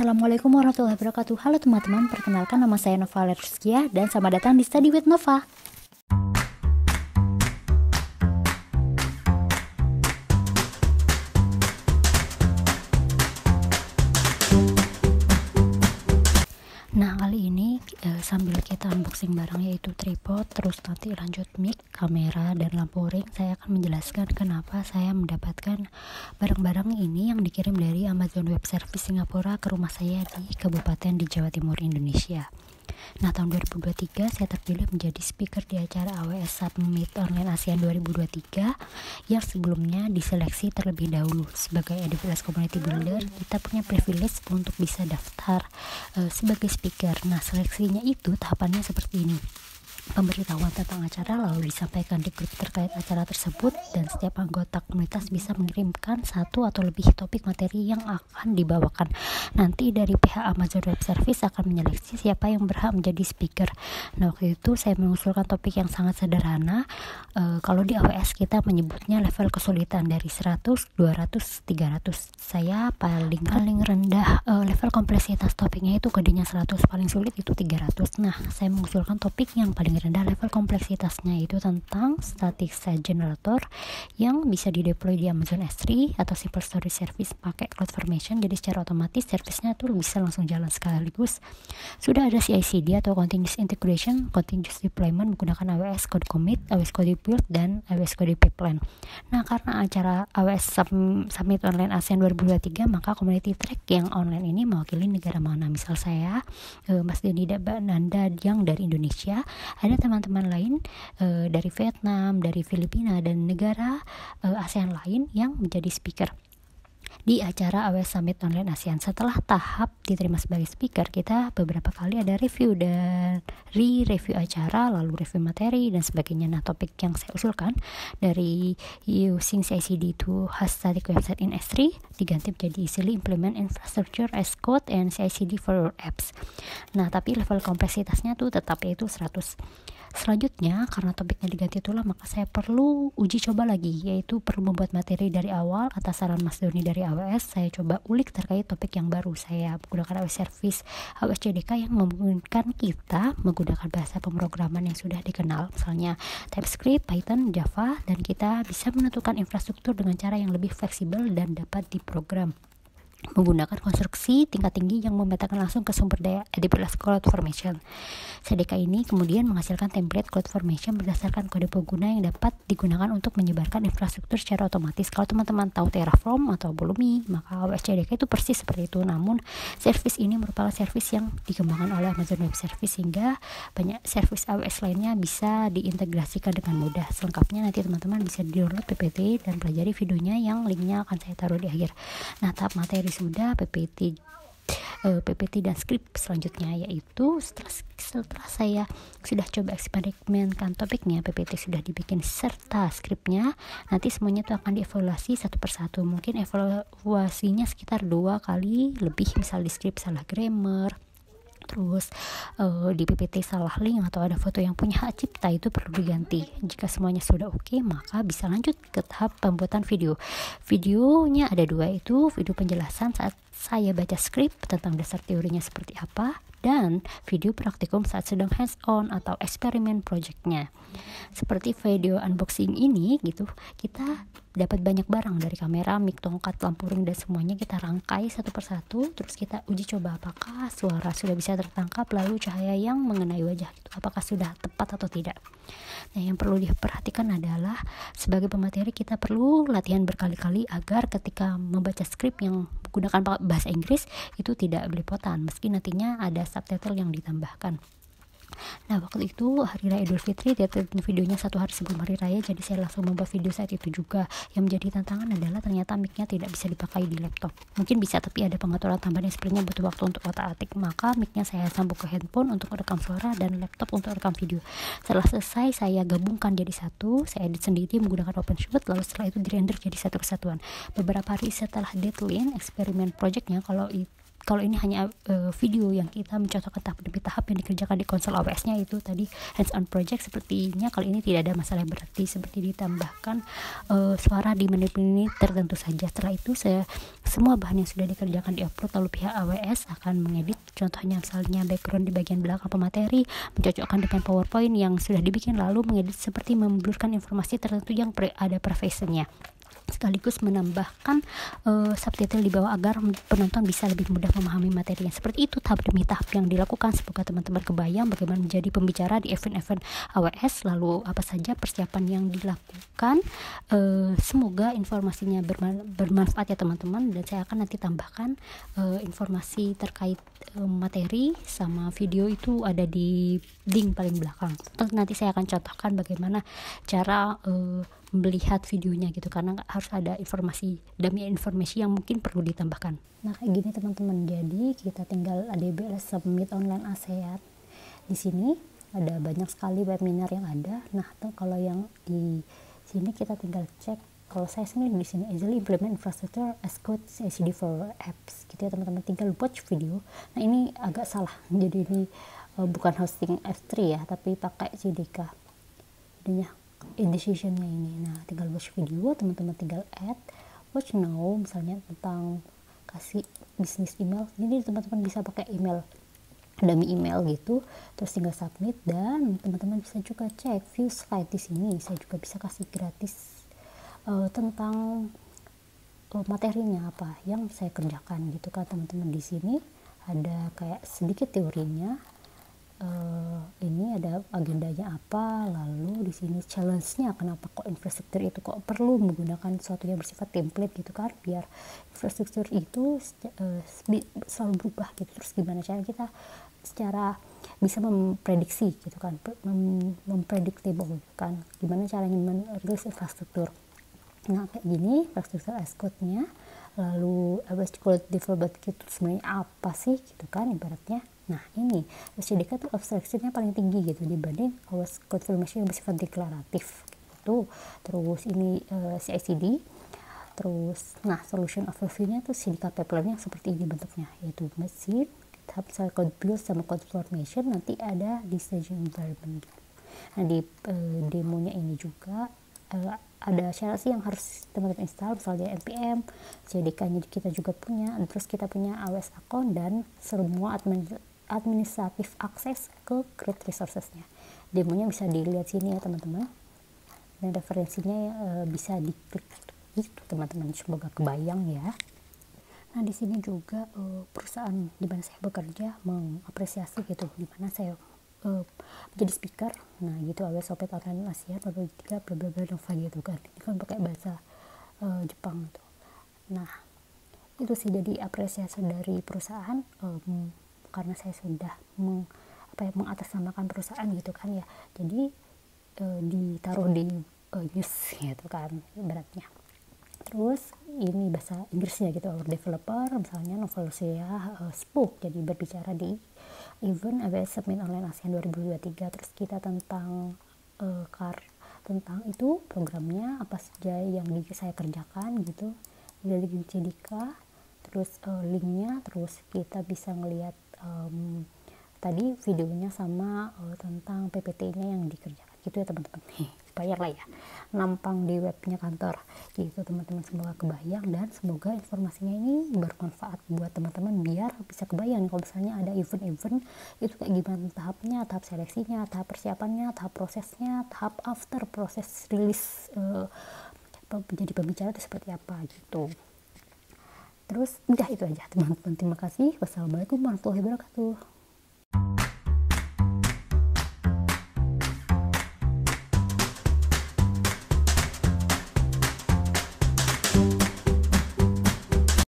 Assalamualaikum warahmatullahi wabarakatuh. Halo teman-teman, perkenalkan nama saya Nova Leruskia dan selamat datang di Study with Nova. Nah, kali ini sambil kita unboxing barang yaitu tripod, terus nanti lanjut mic, kamera, dan lampu ring, saya akan menjelaskan kenapa saya mendapatkan barang-barang ini yang dikirim dari Amazon Web Service Singapura ke rumah saya di Kabupaten di Jawa Timur, Indonesia. Nah, tahun 2023 saya terpilih menjadi speaker di acara AWS Summit Online ASEAN 2023 yang sebelumnya diseleksi terlebih dahulu. Sebagai AWS Community Builder, kita punya privilege untuk bisa daftar sebagai speaker. Nah, seleksinya itu tahapannya seperti ini. Pemberitahuan tentang acara lalu disampaikan di grup terkait acara tersebut, dan setiap anggota komunitas bisa mengirimkan satu atau lebih topik materi yang akan dibawakan. Nanti dari pihak Amazon Web Service akan menyeleksi siapa yang berhak menjadi speaker. Nah, waktu itu saya mengusulkan topik yang sangat sederhana. Kalau di AWS kita menyebutnya level kesulitan dari 100, 200, 300. Saya paling rendah level kompleksitas topiknya itu kodenya 100, paling sulit itu 300. Nah, saya mengusulkan topik yang paling rendah level kompleksitasnya itu tentang static site generator yang bisa dideploy di Amazon S3 atau Simple Storage Service pakai CloudFormation. Jadi secara otomatis servicenya tuh bisa langsung jalan sekaligus. Sudah ada CI/CD atau Continuous Integration, Continuous Deployment menggunakan AWS Code Commit, AWS Code Build, dan AWS Code Pipeline. Nah, karena acara AWS Summit Online ASEAN 2023, maka community track yang online ini mewakili negara mana. Misal saya Mas Deni Nanda yang dari Indonesia, ada teman-teman lain dari Vietnam, dari Filipina, dan negara ASEAN lain yang menjadi speaker di acara AWS Summit Online ASEAN. Setelah tahap diterima sebagai speaker, kita beberapa kali ada review dan review acara, lalu review materi dan sebagainya. Nah, topik yang saya usulkan dari using CI/CD to host static website in S3 diganti menjadi easily implement infrastructure as code and CI/CD for your apps. Nah, tapi level kompleksitasnya tuh tetap yaitu 100. Selanjutnya, karena topiknya diganti itulah, maka saya perlu uji coba lagi, yaitu perlu membuat materi dari awal atas saran Mas Doni dari AWS. Saya coba ulik terkait topik yang baru. Saya menggunakan AWS Service, AWS CDK yang memungkinkan kita menggunakan bahasa pemrograman yang sudah dikenal, misalnya TypeScript, Python, Java, dan kita bisa menentukan infrastruktur dengan cara yang lebih fleksibel dan dapat diprogram menggunakan konstruksi tingkat tinggi yang memetakan langsung ke sumber daya AWS CloudFormation. CDK ini kemudian menghasilkan template CloudFormation berdasarkan kode pengguna yang dapat digunakan untuk menyebarkan infrastruktur secara otomatis. Kalau teman-teman tahu Terraform atau Pulumi, maka AWS CDK itu persis seperti itu. Namun, service ini merupakan service yang dikembangkan oleh Amazon Web Service, sehingga banyak service AWS lainnya bisa diintegrasikan dengan mudah. Selengkapnya nanti teman-teman bisa download PPT dan pelajari videonya yang linknya akan saya taruh di akhir. Nah, tahap materi sudah, PPT dan skrip selanjutnya, yaitu setelah saya sudah coba eksperimenkan topiknya, PPT sudah dibikin serta skripnya, nanti semuanya itu akan dievaluasi satu persatu. Mungkin evaluasinya sekitar 2 kali lebih, misal di skrip salah grammar, terus di PPT salah link atau ada foto yang punya hak cipta, itu perlu diganti. Jika semuanya sudah oke, maka bisa lanjut ke tahap pembuatan video. Videonya ada 2, itu video penjelasan saat saya baca skrip tentang dasar teorinya seperti apa, dan video praktikum saat sedang hands-on atau eksperimen projectnya. Seperti video unboxing ini gitu, kita dapat banyak barang dari kamera, mic, tongkat, lampu ring, dan semuanya kita rangkai satu persatu, terus kita uji coba apakah suara sudah bisa tertangkap, lalu cahaya yang mengenai wajah itu apakah sudah tepat atau tidak. Nah, yang perlu diperhatikan adalah sebagai pemateri kita perlu latihan berkali-kali agar ketika membaca skrip yang menggunakan bahasa Inggris itu tidak belepotan, meski nantinya ada subtitle yang ditambahkan. Nah, waktu itu hari raya Idul Fitri, videonya 1 hari sebelum hari raya, jadi saya langsung membuat video saat itu juga. Yang menjadi tantangan adalah ternyata mic-nya tidak bisa dipakai di laptop. Mungkin bisa, tapi ada pengaturan tambahan yang sepertinya butuh waktu untuk otak-atik. Maka mic-nya saya sambung ke handphone untuk merekam suara dan laptop untuk rekam video. Setelah selesai, saya gabungkan jadi satu, saya edit sendiri menggunakan OpenShoot, lalu setelah itu dirender jadi satu kesatuan. Beberapa hari setelah deadline eksperimen projectnya, Kalau ini hanya video yang kita mencontohkan tahap demi tahap yang dikerjakan di konsol AWS-nya, itu tadi hands on project, sepertinya kali ini tidak ada masalah berarti seperti ditambahkan suara di menit-menit tertentu saja. Setelah itu semua bahan yang sudah dikerjakan diupload, lalu pihak AWS akan mengedit, contohnya misalnya background di bagian belakang pemateri, mencocokkan dengan PowerPoint yang sudah dibikin, lalu mengedit seperti memblurkan informasi tertentu yang ada privasinya, sekaligus menambahkan subtitle di bawah agar penonton bisa lebih mudah memahami materinya. Seperti itu tahap demi tahap yang dilakukan. Semoga teman-teman kebayang bagaimana menjadi pembicara di event-event AWS, lalu apa saja persiapan yang dilakukan. Semoga informasinya bermanfaat ya teman-teman, dan saya akan nanti tambahkan informasi terkait materi sama video itu ada di link paling belakang. Terus nanti saya akan contohkan bagaimana cara melihat videonya gitu, karena harus ada dummy informasi yang mungkin perlu ditambahkan. Nah kayak gini teman-teman, jadi kita tinggal ADBLS Submit Online ASEAN. Di sini ada banyak sekali webinar yang ada. Nah tuh kalau yang di sini kita tinggal cek, kalau saya sendiri di sini easily implement infrastructure as code CI/CD for apps gitu ya teman-teman, tinggal watch video. Nah ini agak salah, jadi ini bukan hosting S3 ya, tapi pakai CDK ininya decisionnya ini. Nah tinggal watch video, teman-teman tinggal add watch now misalnya tentang kasih bisnis email. Jadi teman-teman bisa pakai email, dummy email gitu, terus tinggal submit, dan teman-teman bisa juga cek view slide di sini. Saya juga bisa kasih gratis tentang materinya apa yang saya kerjakan gitu kan teman-teman. Di sini ada kayak sedikit teorinya. Ini ada agendanya apa, lalu di sini challenge-nya kenapa kok infrastruktur itu kok perlu menggunakan sesuatu yang bersifat template gitu kan, biar infrastruktur itu selalu berubah gitu. Terus gimana cara kita secara bisa memprediksi gitu kan, mempredictable gitu kan, gimana caranya merilis infrastruktur. Nah kayak gini infrastruktur as code-nya, lalu AWS Cloud Developer Kit itu sebenarnya apa sih gitu kan ibaratnya. Nah ini CDK tuh abstraction-nya paling tinggi gitu dibanding AWS Confirmation yang bersifat deklaratif gitu. Terus ini CI/CD, terus nah solution overview-nya tuh CDK pipeline-nya seperti ini bentuknya, yaitu mesin, tahap code build sama code formation, nanti ada di staging environment. Nah di demonya ini juga ada syarat sih yang harus teman-teman install, misalnya npm, CDK-nya kita juga punya, terus kita punya AWS account dan semua administratif akses ke create resources-nya. Demonya bisa dilihat sini ya teman-teman, dan referensinya bisa diklik gitu teman-teman. Semoga kebayang ya. Nah di sini juga perusahaan di mana saya bekerja mengapresiasi gitu, di mana saya menjadi speaker. Nah gitu, AWS Open Online Asia bla bla bla Nova gitu kan, ini kan pakai bahasa Jepang gitu. Nah itu sih jadi apresiasi dari perusahaan, karena saya sudah mengatasnamakan perusahaan gitu kan ya, jadi ditaruh di news gitu kan ibaratnya. Terus ini bahasa Inggrisnya gitu, our developer misalnya Novalusia Spoke, jadi berbicara di event AWS Summit Online ASEAN 2023. Terus kita tentang tentang itu programnya apa saja yang saya kerjakan gitu dari CDK, terus linknya, terus kita bisa ngelihat tadi videonya sama tentang PPT-nya yang dikerjakan gitu ya teman-teman. Bayar lah ya, nampang di webnya kantor gitu teman-teman. Semoga kebayang dan semoga informasinya ini bermanfaat buat teman-teman, biar bisa kebayang kalau misalnya ada event-event itu kayak gimana tahapnya, tahap seleksinya, tahap persiapannya, tahap prosesnya, tahap after proses rilis menjadi pembicara itu seperti apa gitu. Terus udah itu aja teman-teman, terima kasih. Wassalamualaikum warahmatullahi wabarakatuh.